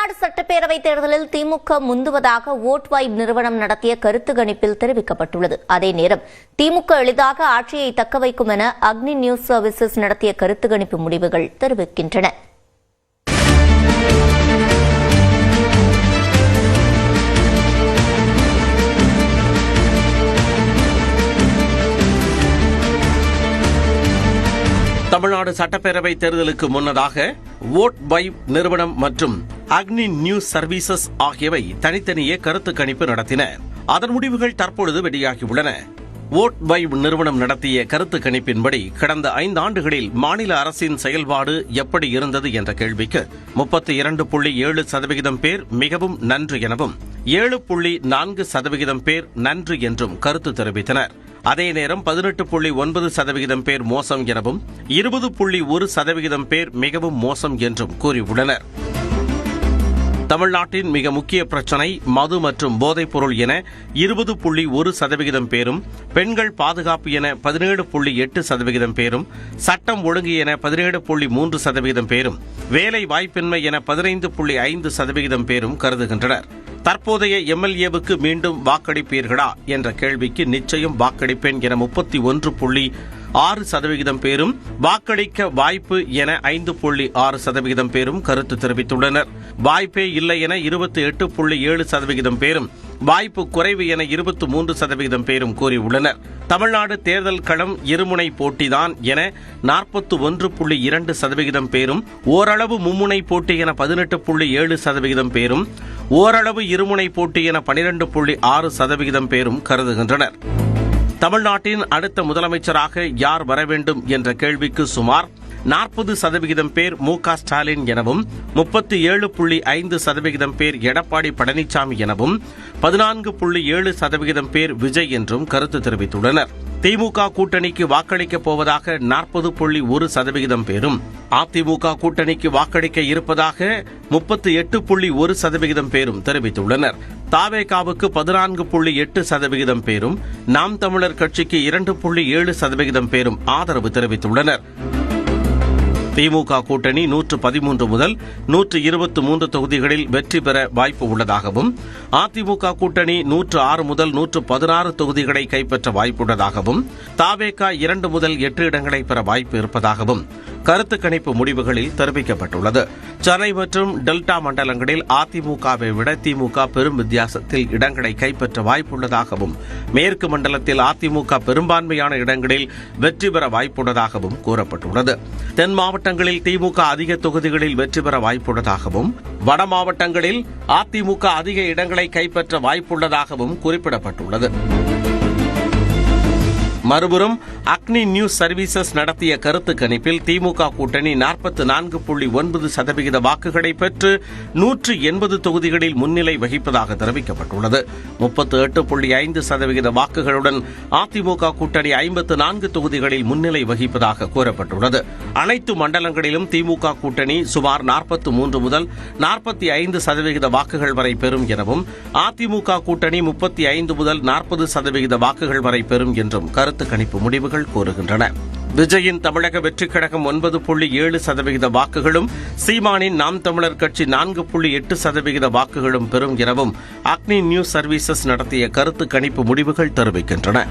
தமிழ்நாடு சட்டப்பேரவைத் தேர்தலில் திமுக முந்துவதாக vote vibe நிறுவனம் நடத்திய கருத்து கணிப்பில் தெரிவிக்கப்பட்டுள்ளது. அதே நேரம் திமுக எளிதாக ஆட்சியை தக்கவைக்கும் என அக்னி நியூஸ் சர்வீசஸ் நடத்திய கருத்து கணிப்பு முடிவுகள் தெரிவிக்கின்றன. தமிழ்நாடு சட்டப்பேரவை தேர்தலுக்கு முன்னதாக வோட் வைப் நிறுவனம் மற்றும் அக்னி நியூஸ் சர்வீசஸ் ஆகியவை தனித்தனியே கருத்து கணிப்பு நடத்தின. அதன் முடிவுகள் தற்பொழுது வெளியாகியுள்ளன. வோட் வைப் நிறுவனம் நடத்திய கருத்து கணிப்பின்படி கடந்த 5 ஆண்டுகளில் மாநில அரசின் செயல்பாடு எப்படி இருந்தது என்ற கேள்விக்கு 32.7% பேர் மிகவும் நன்று எனவும் 7.4% பேர் நன்று என்றும் கருத்து தெரிவித்தனர். அதே நேரம் 18.9% பேர் மோசம் எனவும் 20.1% பேர் மிகவும் மோசம் என்றும் கூறியுள்ளனர். தமிழ்நாட்டின் மிக முக்கிய பிரச்சினை மது மற்றும் போதைப் பொருள் என 20.1% பேரும், பெண்கள் பாதுகாப்பு என 17.8% பேரும், சட்டம் ஒழுங்கு என 17.3% பேரும், வேலை வாய்ப்பின்மை என 15.5% பேரும் கருதுகின்றனர். தற்போதைய எம்எல்ஏவுக்கு மீண்டும் வாக்களிப்பீர்களா என்ற கேள்விக்கு நிச்சயம் வாக்களிப்பேன் என 31.6% பேரும், வாக்களிக்க வாய்ப்பு என 5.6% பேரும் கருத்து தெரிவித்துள்ளனர். வாய்ப்பே இல்லை என 28.7% பேரும், வாய்ப்பு குறைவு என 23% பேரும் கூறியுள்ளனர். தமிழ்நாடு தேர்தல் களம் இருமுனை போட்டிதான் என 41.2% பேரும், ஓரளவு மும்முனை போட்டி என 18.7% பேரும், ஓரளவு இருமுனை போட்டி என 12.6% பேரும் கருதுகின்றனர். தமிழ்நாட்டின் அடுத்த முதலமைச்சராக யார் வர வேண்டும் என்ற கேள்விக்கு சுமார் 40% பேர் மு.க. ஸ்டாலின் எனவும், 37.5% பேர் எடப்பாடி பழனிசாமி எனவும், 14.7% பேர் விஜய் என்றும் கருத்து தெரிவித்துள்ளனர். திமுக கூட்டணிக்கு வாக்களிக்கப் போவதாக 40.1% பேரும், அதிமுக கூட்டணிக்கு வாக்களிக்க இருப்பதாக 38.1% பேரும் தெரிவித்துள்ளனர். தாவேகாவுக்கு 14.8% பேரும், நாம் தமிழர் கட்சிக்கு 2.7% பேரும் ஆதரவு தெரிவித்துள்ளனர். திமுக கூட்டணி 113 முதல் 123 தொகுதிகளில் வெற்றி பெற வாய்ப்பு உள்ளதாகவும், அதிமுக கூட்டணி 106 முதல் 116 தொகுதிகளை கைப்பற்ற வாய்ப்புள்ளதாகவும், தாவேகா 2 முதல் 8 இடங்களை பெற வாய்ப்பு இருப்பதாகவும் கருத்து கணிப்பு முடிவுகளில் தெரிவிக்கப்பட்டுள்ளது. சென்னை மற்றும் டெல்டா மண்டலங்களில் அதிமுகவை விட திமுக பெரும் வித்தியாசத்தில் இடங்களை கைப்பற்ற வாய்ப்புள்ளதாகவும், மேற்கு மண்டலத்தில் அதிமுக பெரும்பான்மையான இடங்களில் வெற்றி பெற வாய்ப்புள்ளதாகவும் கூறப்பட்டுள்ளது. தென் மாவட்டங்களில் திமுக அதிக தொகுதிகளில் வெற்றி பெற வாய்ப்புள்ளதாகவும், வட மாவட்டங்களில் அதிமுக அதிக இடங்களை கைப்பற்ற வாய்ப்புள்ளதாகவும் குறிப்பிடப்பட்டுள்ளது. மறுபுறம் அக்னி நியூஸ் சர்வீசஸ் நடத்திய கருத்து கணிப்பில் திமுக கூட்டணி 44.9% வாக்குகளை பெற்று 180 தொகுதிகளில் முன்னிலை வகிப்பதாக தெரிவிக்கப்பட்டுள்ளது. 38.5% வாக்குகளுடன் அதிமுக கூட்டணி 54 தொகுதிகளில் முன்னிலை வகிப்பதாக கூறப்பட்டுள்ளது. அனைத்து மண்டலங்களிலும் திமுக கூட்டணி சுமார் 43 முதல் 45% வாக்குகள் வரை பெறும் எனவும், அதிமுக கூட்டணி 35 முதல் 40% வாக்குகள் வரை பெறும் என்றும் கருத்து கணிப்பு முடிவுகள் கூறுகின்றன. விஜயின் தமிழக வெற்றிக் கழகம் 9.7% வாக்குகளும், சீமானின் நாம் தமிழர் கட்சி 4.8% வாக்குகளும் பெறும் எனவும் அக்னி நியூஸ் சர்வீசஸ் நடத்திய கருத்து கணிப்பு முடிவுகள் தெரிவிக்கின்றன.